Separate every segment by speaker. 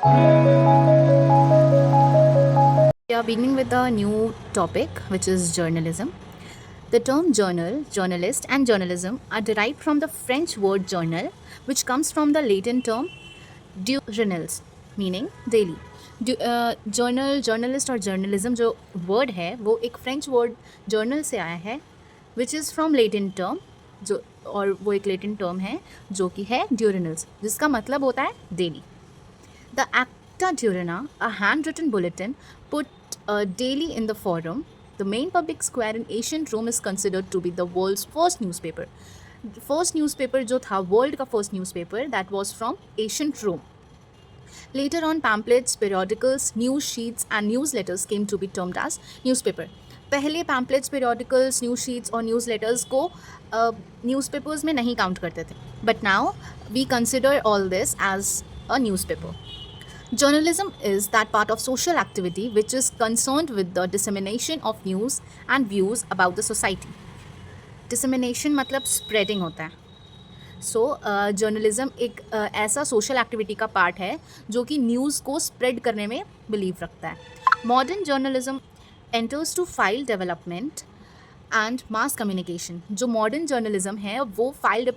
Speaker 1: We are beginning with a new topic, which is journalism. The term journal, journalist, and journalism are derived from the French word journal, which comes from the Latin term journals, meaning daily. Journal journalist और journalism जो word है वो एक French word journal से आया है which is from Latin term जो और वो एक लेटिन टर्म है जो कि है ड्यूरिनल्स जिसका मतलब होता है daily. The Acta Diurna, a handwritten bulletin put daily in the forum, the main public square in ancient Rome, is considered to be the world's first newspaper. The first newspaper जो था world का first newspaper that was from ancient Rome. Later on, pamphlets, periodicals, news sheets and newsletters came to be termed as newspaper. पहले pamphlets, periodicals, news sheets और newsletters को newspapers में नहीं count करते थे. But now we consider all this as a newspaper. Journalism is that part of social activity which is concerned with the dissemination of news and views about the society. Dissemination मतलब spreading होता है. सो journalism एक ऐसा social activity का part है जो कि news को स्प्रेड करने में बिलीव रखता है. Modern journalism enters to file development and mass communication. जो मॉडर्न जर्नलिज्म है वो फाइल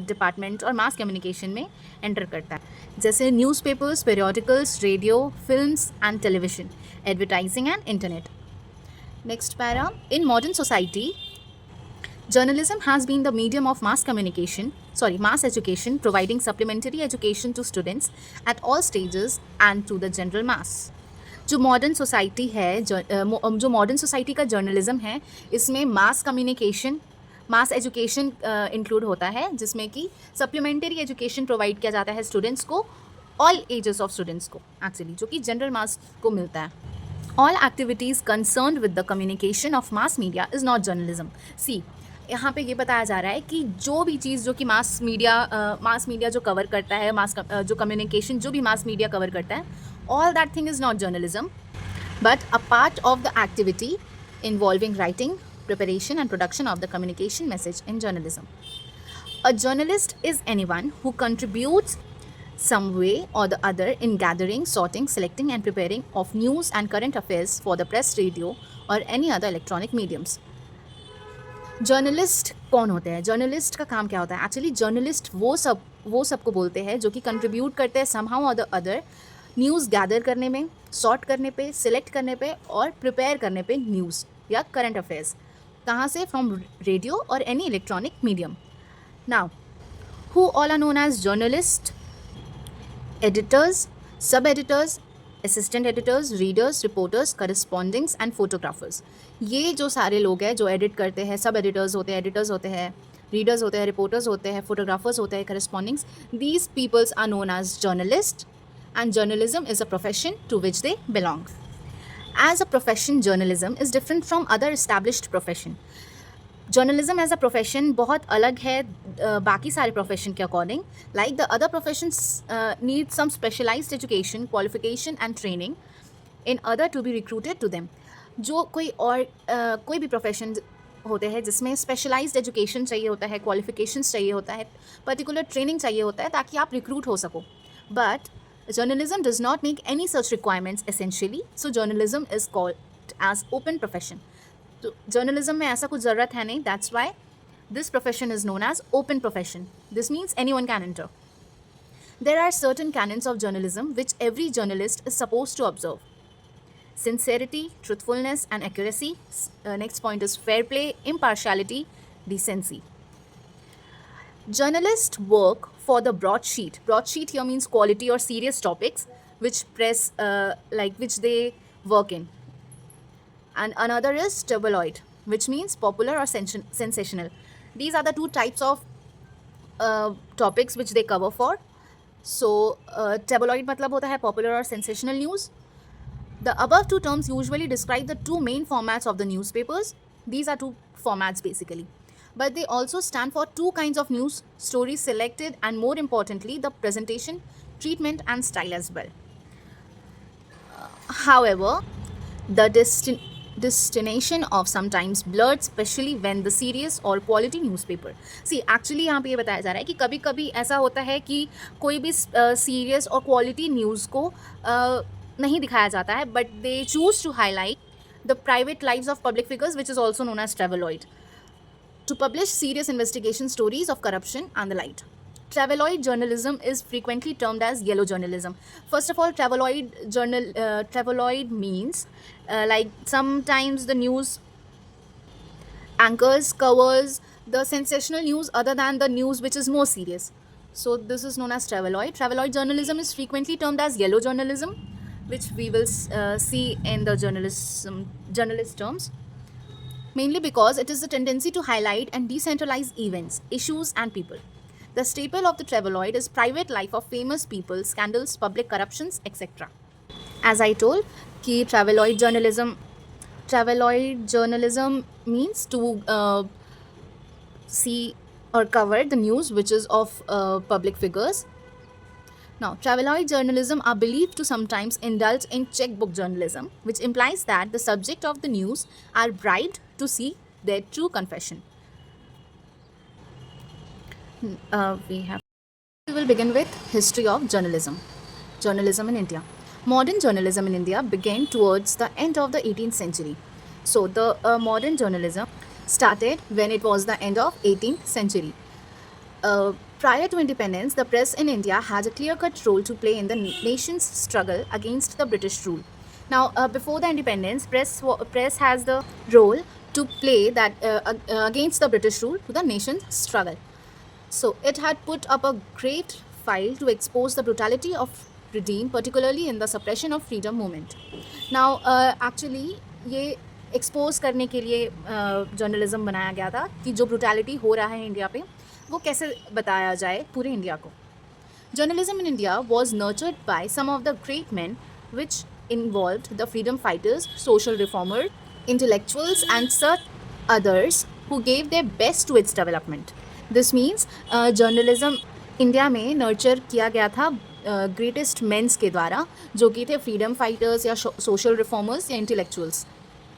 Speaker 1: डिपार्टमेंट और मास कम्युनिकेशन में एंटर करता है, जैसे newspapers, periodicals, radio, films and television, advertising and internet. Next para. In modern society journalism has been the medium of mass education, providing supplementary education to students at all stages and to the general mass. जो modern society है जो modern society का journalism है इसमें mass communication, मास education include होता है, जिसमें कि सप्लीमेंट्री एजुकेशन प्रोवाइड किया जाता है स्टूडेंट्स को, ऑल एजेस ऑफ स्टूडेंट्स को एक्चुअली, जो कि जनरल मास को मिलता है. All activities concerned with the communication of mass media is not journalism. See, यहाँ पे ये बताया जा रहा है कि जो भी चीज़ जो कि मास मीडिया जो कवर करता है, जो कम्युनिकेशन जो भी मास मीडिया कवर करता है, all that thing is not journalism but a part of the activity involving writing, preparation and production of the communication message in journalism. A journalist is anyone who contributes some way or the other in gathering, sorting, selecting and preparing of news and current affairs for the press, radio or any other electronic mediums. Journalist कौन होते हैं? Journalist का काम क्या होता है? Actually journalist वो सबको बोलते हैं जो कि कंट्रीब्यूट करते हैं समहाउ और द अदर न्यूज़ गैदर करने में, सॉर्ट करने पे, सिलेक्ट करने पे और प्रिपेयर करने पे न्यूज़ या करंट अफेयर्स. कहाँ से? फ्रॉम रेडियो और any electronic medium. Now who all are known as journalist? Editors, sub editors, assistant editors, readers, reporters, correspondents and photographers. ये जो सारे लोग हैं जो एडिट करते हैं, सब एडिटर्स होते हैं, एडिटर्स होते हैं, रीडर्स होते हैं, रिपोर्टर्स होते हैं, फोटोग्राफर्स होते हैं, correspondents, these peoples are known as journalist and journalism is a profession to which they belong. As a profession, journalism is different from other established profession. Journalism as a profession बहुत अलग है बाकी सारे profession के according. Like the other professions need some specialised education, qualification and training in other to be recruited to them. जो कोई भी profession होते हैं जिसमें स्पेशलाइज्ड एजुकेशन चाहिए होता है, क्वालिफिकेशंस चाहिए होता है, पर्टिकुलर ट्रेनिंग चाहिए होता है ताकि आप रिक्रूट हो सको. But journalism does not make any such requirements essentially, so journalism is called as open profession. तो जर्नलिज्म में ऐसा कुछ ज़रूरत है नहीं. That's why this profession is known as open profession. This means anyone can enter. There are certain canons of journalism which every journalist is supposed to observe. Sincerity, truthfulness and accuracy. Next point is fair play, impartiality, decency. Journalists work for the broadsheet. Broadsheet here means quality or serious topics which press which they work in. And another is tabloid, which means popular or sensational. These are the two types of topics which they cover for. So tabloid मतलब होता है popular or sensational news. The above two terms usually describe the two main formats of the newspapers. These are two formats basically. But they also stand for two kinds of news stories selected and more importantly the presentation, treatment and style as well. However, the destination of sometimes blurred, especially when the serious or quality newspaper. See, actually यहाँ पे ये बताया जा रहा है कि कभी कभी ऐसा होता है कि कोई भी सीरियस और क्वालिटी न्यूज़ को नहीं दिखाया जाता है, but they choose to highlight the private lives of public figures, which is also known as traveloid, to publish serious investigation stories of corruption and the like. Traveloid journalism is frequently termed as yellow journalism. First of all, traveloid means like sometimes the news anchors covers the sensational news other than the news which is more serious. So this is known as traveloid. Traveloid journalism is frequently termed as yellow journalism, which we will see in the journalist terms, mainly because it is the tendency to highlight and decentralize events, issues, and people. The staple of the traveloid is private life of famous people, scandals, public corruptions, etc. As I told, कि traveloid journalism means to see or cover the news which is of public figures. Now, traveloid journalism are believed to sometimes indulge in checkbook journalism, which implies that the subject of the news are bribed to see their true confession. We will begin with history of journalism. Journalism in India. Modern journalism in India began towards the end of the 18th century. So the modern journalism started when it was the end of 18th century. Prior to independence, the press in India had a clear-cut role to play in the nation's struggle against the British rule. Now, before the independence, press has the role to play that against the British rule to the nation's struggle. So it had put up a great file to expose the brutality of regime, particularly in the suppression of freedom movement. Now, actually, ये expose करने के लिए journalism बनाया गया था कि जो brutality हो रहा है इंडिया पे वो कैसे बताया जाए पूरे इंडिया को. Journalism in India was nurtured by some of the great men, which involved the freedom fighters, social reformers, intellectuals, and such others who gave their best to its development. This means journalism India में nurture किया गया था greatest mains के द्वारा, जो कि थे freedom fighters या सोशल रिफॉर्मर्स या intellectuals,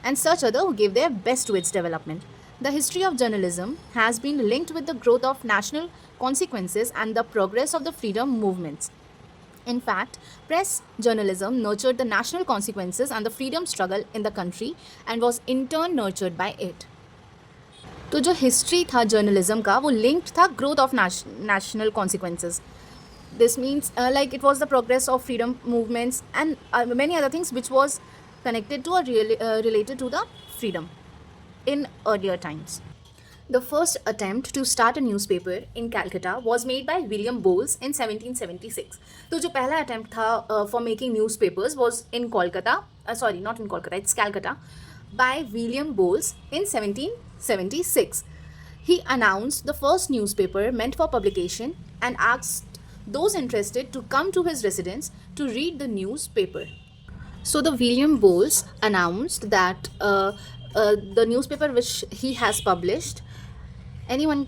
Speaker 1: and such other who gave their best to its development. The history of journalism has been linked with the growth of national consequences and the progress of the freedom movements. In fact, press journalism nurtured the national consequences and the freedom struggle in the country and was in turn nurtured by it. तो जो history था journalism का वो linked था growth of national consequences. This means like it was the progress of freedom movements and many other things which was connected to or related to the freedom in earlier times. The first attempt to start a newspaper in Calcutta was made by William Bowles in 1776. तो जो पहला attempt था for making newspapers was in Kolkata, sorry, not in Kolkata, it's Calcutta, by William Bowles in 1776. He announced the first newspaper meant for publication and asked those interested to come to his residence to read the newspaper. So the William Bowles announced that the newspaper which he has published, anyone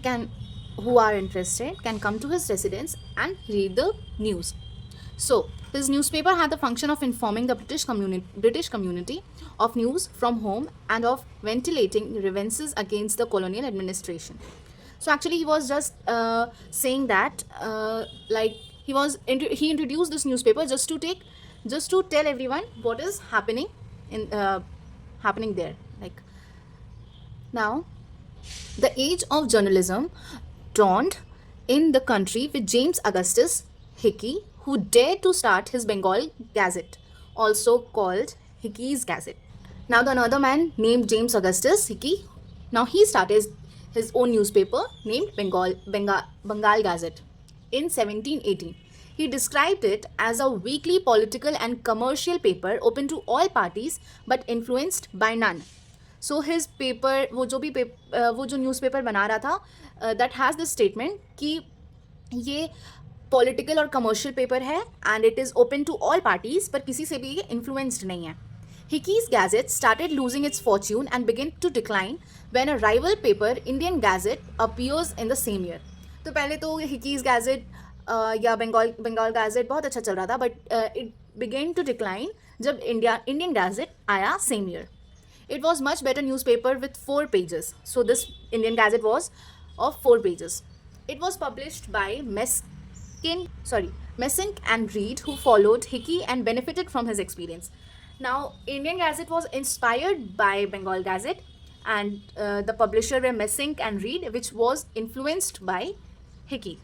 Speaker 1: who are interested can come to his residence and read the news. So his newspaper had the function of informing the British community of news from home and of ventilating grievances against the colonial administration. So actually he was just saying that like he introduced this newspaper just to tell everyone what is happening there. Like now, the age of journalism dawned in the country with James Augustus Hickey, who dared to start his Bengal Gazette, also called Hickey's Gazette. Now, the another man named James Augustus Hickey, now he started his own newspaper named Bengal Gazette in 1718. He described it as a weekly political and commercial paper open to all parties but influenced by none. So his paper, वो जो newspaper बना रहा था, that has this statement कि ये political और commercial paper है and it is open to all parties, पर किसी से भी ये influenced नहीं है. Hickey's Gazette started losing its fortune and began to decline when a rival paper, Indian Gazette, appears in the same year. तो पहले तो Hickey's Gazette या बंगाल गैजेट बहुत अच्छा चल रहा था, but it began to decline जब इंडियन गैजेट आया same year. It was much better newspaper with 4 pages. So this Indian Gazette was of 4 pages. It was published by Messink and Reed, who followed Hickey and benefited from his experience. Now, Indian Gazette was inspired by Bengal Gazette, and the publisher were Messink and Reed, which was influenced by Hickey,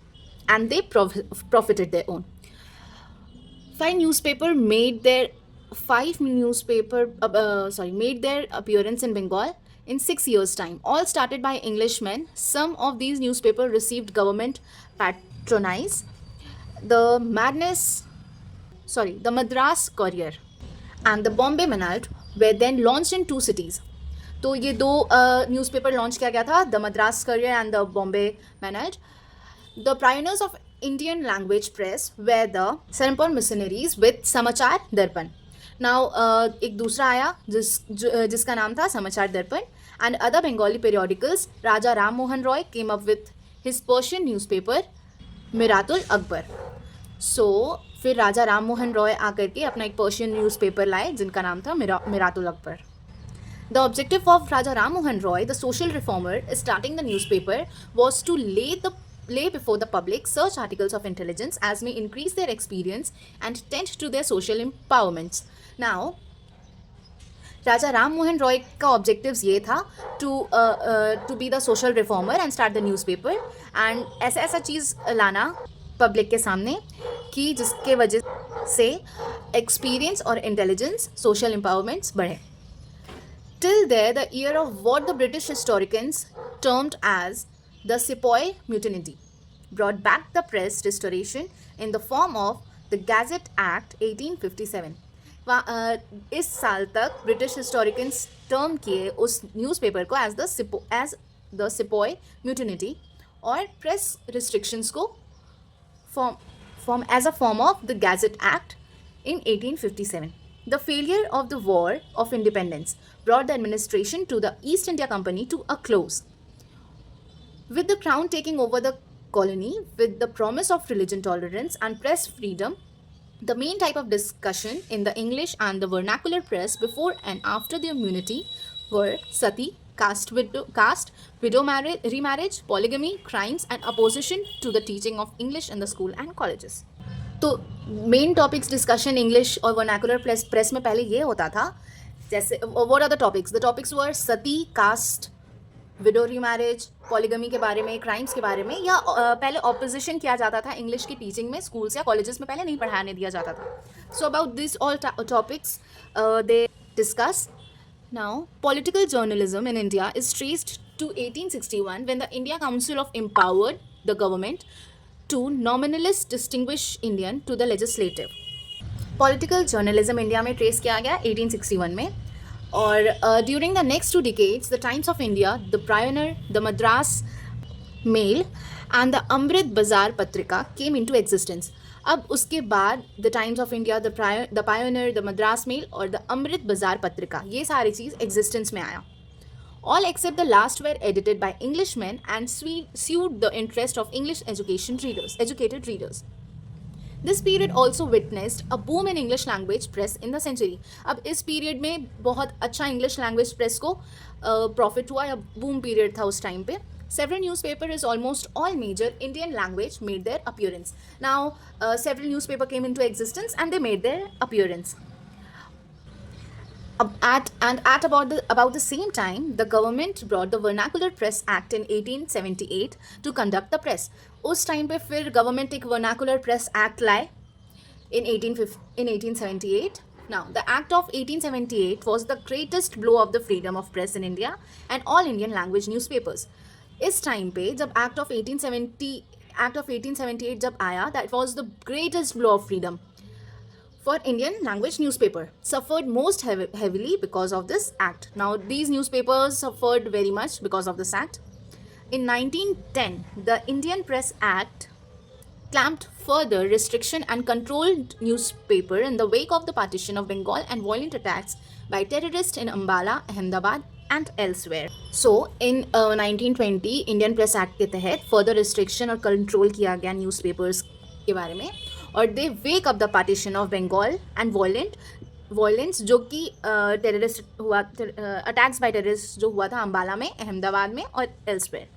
Speaker 1: and they profited their own. Five newspaper made their appearance in Bengal in 6 years' time. All started by Englishmen. Some of these newspapers received government patronize. The Madras Courier and the Bombay Mail were then launched in 2 cities. तो ये दो newspaper launch किया गया था, the Madras Courier and the Bombay मैनल्ड. The pioneers of Indian language press were the Serampore missionaries with समाचार दर्पण. Now एक दूसरा आया जिसका नाम था समाचार दर्पण, and other Bengali periodicals. Raja Ram Mohan Roy came up with his Persian newspaper मिरातुल Akbar. So फिर राजा राम मोहन रॉय आकर के अपना एक पर्शियन न्यूज़पेपर लाए जिनका नाम था मिरातुल Akbar. The objective of Raja Ram Mohan Roy, the social reformer, starting the newspaper, was to lay before the public such articles of intelligence as may increase their experience and tend to their social empowerments. Now, Raja Ram Mohan Roy का objectives ये था to be the social reformer and start the newspaper, and ऐसा चीज़ लाना public के सामने कि जिसके वजह से experience और intelligence, social empowerments बढ़े. Till there, the year of what the British historians termed as the Sepoy Mutiny brought back the press restoration in the form of the Gazette Act 1857. इस साल तक ब्रिटिश हिस्टोरिकन्स टर्म किए उस newspaper को as the sepoy म्यूटिनिटी और press restrictions को as a form of the Gazette Act in 1857. The failure of the War of Independence brought the administration to the East India Company to a close. With the Crown taking over the colony with the promise of religion tolerance and press freedom, the main type of discussion in the English and the vernacular press before and after the immunity were sati, caste, widow marriage, remarriage, polygamy, crimes, and opposition to the teaching of English in the school and colleges. तो main topics discussion English और vernacular press में पहले ये होता था, जैसे what are the topics were sati, caste, widow remarriage, polygamy के बारे में, क्राइम्स के बारे में, या पहले ऑपोजिशन किया जाता था इंग्लिश की टीचिंग में स्कूल्स या कॉलेजेस में पहले नहीं पढ़ाने दिया जाता था. So about this all topics they discuss. Now political journalism in India is traced to 1861 when the India Council of empowered the government to nominalist distinguish Indian to the legislative. Political journalism India में trace किया गया 1861 में, और during the next 2 decades the Times of India, the Pioneer, the Madras Mail and the Amrit Bazar पत्रिका came into existence. अब उसके बाद the Times of India, the Pioneer, the Madras Mail और the Amrit Bazar पत्रिका, ये सारी चीज़ existence में आया. All except the last were edited by Englishmen and sued the interest of English educated readers. This period also witnessed a boom in English language press in the century. अब इस period में बहुत अच्छा English language press को profit हुआ या boom period था उस टाइम पे. Several newspapers, almost all major Indian language, made their appearance. Now, several newspapers came into existence and they made their appearance. At about the same time, the government brought the Vernacular Press Act in 1878 to conduct the press. उस time पे फिर government एक Vernacular Press Act लाए in 1878. Now, the Act of 1878 was the greatest blow of the freedom of press in India and all Indian language newspapers. इस time पे जब Act of 1878 जब आया, that was the greatest blow of freedom for Indian language newspaper, suffered most heavily because of this act. Now, these newspapers suffered very much because of this act. In 1910, the Indian Press Act clamped further restriction and controlled newspaper in the wake of the partition of Bengal and violent attacks by terrorists in Ambala, Ahmedabad and elsewhere. So, in 1920, Indian Press Act के तहत further restriction और control किया गया newspapers के बारे में, और they wake up the partition of Bengal and violence जो कि टेररिस्ट हुआ, अटैक्स बाय टेररिस्ट जो हुआ था अम्बाला में, अहमदाबाद में और elsewhere.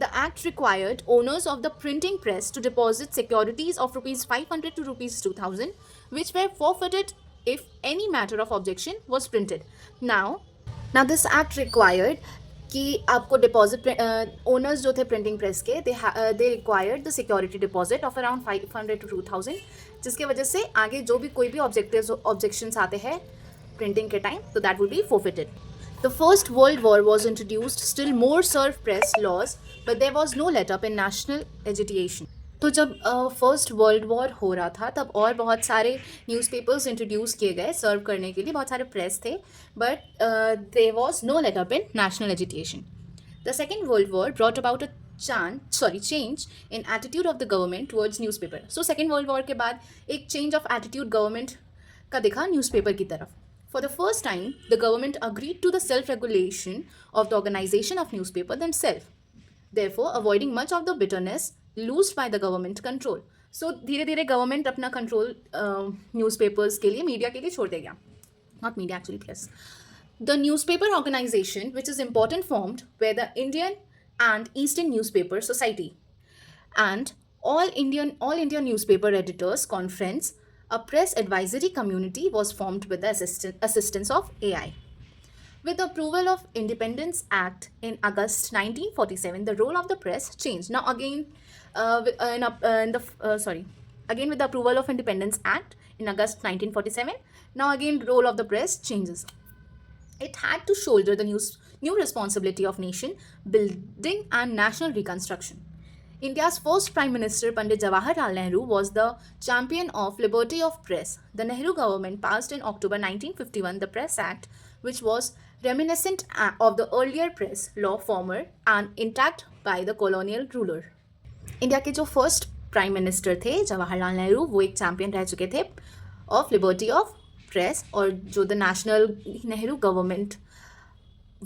Speaker 1: The act required owners of the printing press to deposit securities of rupees 500 to rupees 2000, which were forfeited if any matter of objection was printed. Now this act required कि आपको deposit, owners जो थे printing press के, they required the security deposit of around 500 to 2000, जिसके वजह से आगे जो भी कोई भी ऑब्जेक्शंस आते हैं प्रिंटिंग के टाइम, तो that would be forfeited. The First World War was introduced, still more serve press laws, but there was no let up in national agitation. तो जब फर्स्ट वर्ल्ड वॉर हो रहा था तब और बहुत सारे न्यूज़पेपर्स इंट्रोड्यूस किए गए सर्व करने के लिए, बहुत सारे प्रेस थे, but there was no let up in national agitation. The second world war brought about a change in attitude of the government towards newspaper. So second world war के बाद एक चेंज ऑफ एटीट्यूड गवर्नमेंट का दिखा newspaper की तरफ. For the first time, the government agreed to the self-regulation of the organization of newspaper themselves, therefore avoiding much of the bitterness loosed by the government control. So धीरे धीरे government अपना control newspapers के लिए, media के लिए छोड़ देगा. Not media actually, yes. The newspaper organization, which is important, formed where the Indian and Eastern Newspaper Society and all India Newspaper Editors Conference, a press advisory community, was formed with the assistance of AI. With the approval of Independence Act in August 1947, the role of the press changed. Now again, again with the approval of Independence Act in August 1947, now again role of the press changes. It had to shoulder the new responsibility of nation building and national reconstruction. India's first Prime Minister, Pandit Jawaharlal Nehru, was the champion of liberty of press. The Nehru government passed in October 1951 the Press Act, which was reminiscent of the earlier press law former and intact by the colonial ruler. India के जो first prime minister थे जवाहरलाल नेहरू, वो एक champion रह चुके थे of liberty of press, और जो the national Nehru government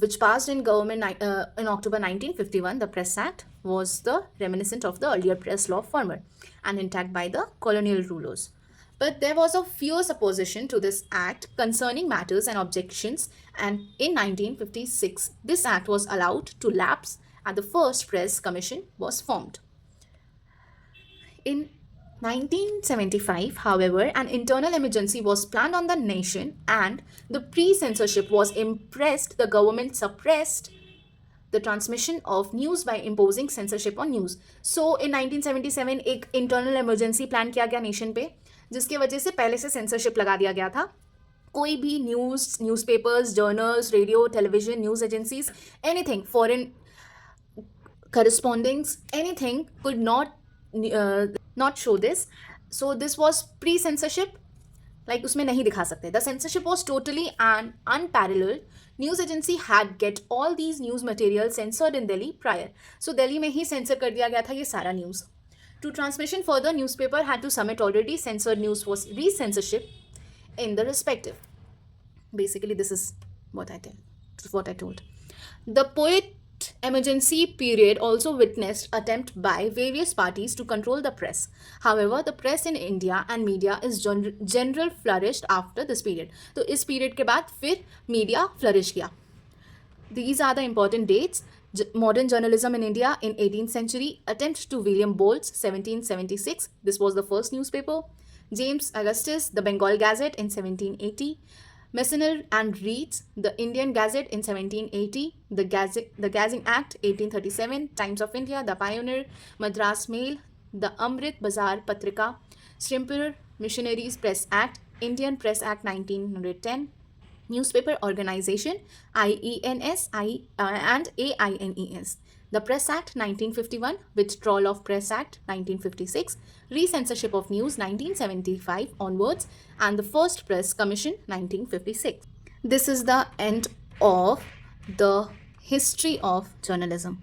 Speaker 1: which passed in October 1951, the Press Act was the reminiscent of the earlier press law former and intact by the colonial rulers. But there was a fierce opposition to this act concerning matters and objections, and in 1956, this act was allowed to lapse and the first press commission was formed. In 1975, however, an internal emergency was planned on the nation and the pre-censorship was impressed. The government suppressed the transmission of news by imposing censorship on news. So in 1977 एक internal emergency plan किया गया nation पे, जिसके वजह से पहले से censorship लगा दिया गया था. कोई भी newspapers, journals, radio, television, news agencies, anything, foreign correspondence, anything could not show this. So this was pre-censorship, like उसमें नहीं दिखा सकते. The censorship was totally and unparalleled. News agency had get all these news material censored in Delhi prior. So Delhi में ही censor कर दिया गया था ये सारा news. To transmission further, newspaper had to submit already censored news for re-censorship in the respective. Basically, this is what I told. The poet emergency period also witnessed attempt by various parties to control the press. However, the press in India and media is general flourished after this period. तो इस period के बाद फिर media flourish किया. These are the important dates. Modern journalism in India in 18th century. Attempt to William Bolt's 1776. This was the first newspaper. James Augustus, the Bengal Gazette in 1780. Messenger and Reeds, the Indian Gazette in 1780, the Gazing Act 1837, Times of India, the Pioneer, Madras Mail, the Amrit Bazar Patrika, Shrimper Missionaries Press Act, Indian Press Act 1910, Newspaper Organization, IENS and AINES. The Press Act 1951, Withdrawal of Press Act 1956, Recensorship of News 1975 onwards, and the First Press Commission 1956. This is the end of the history of journalism.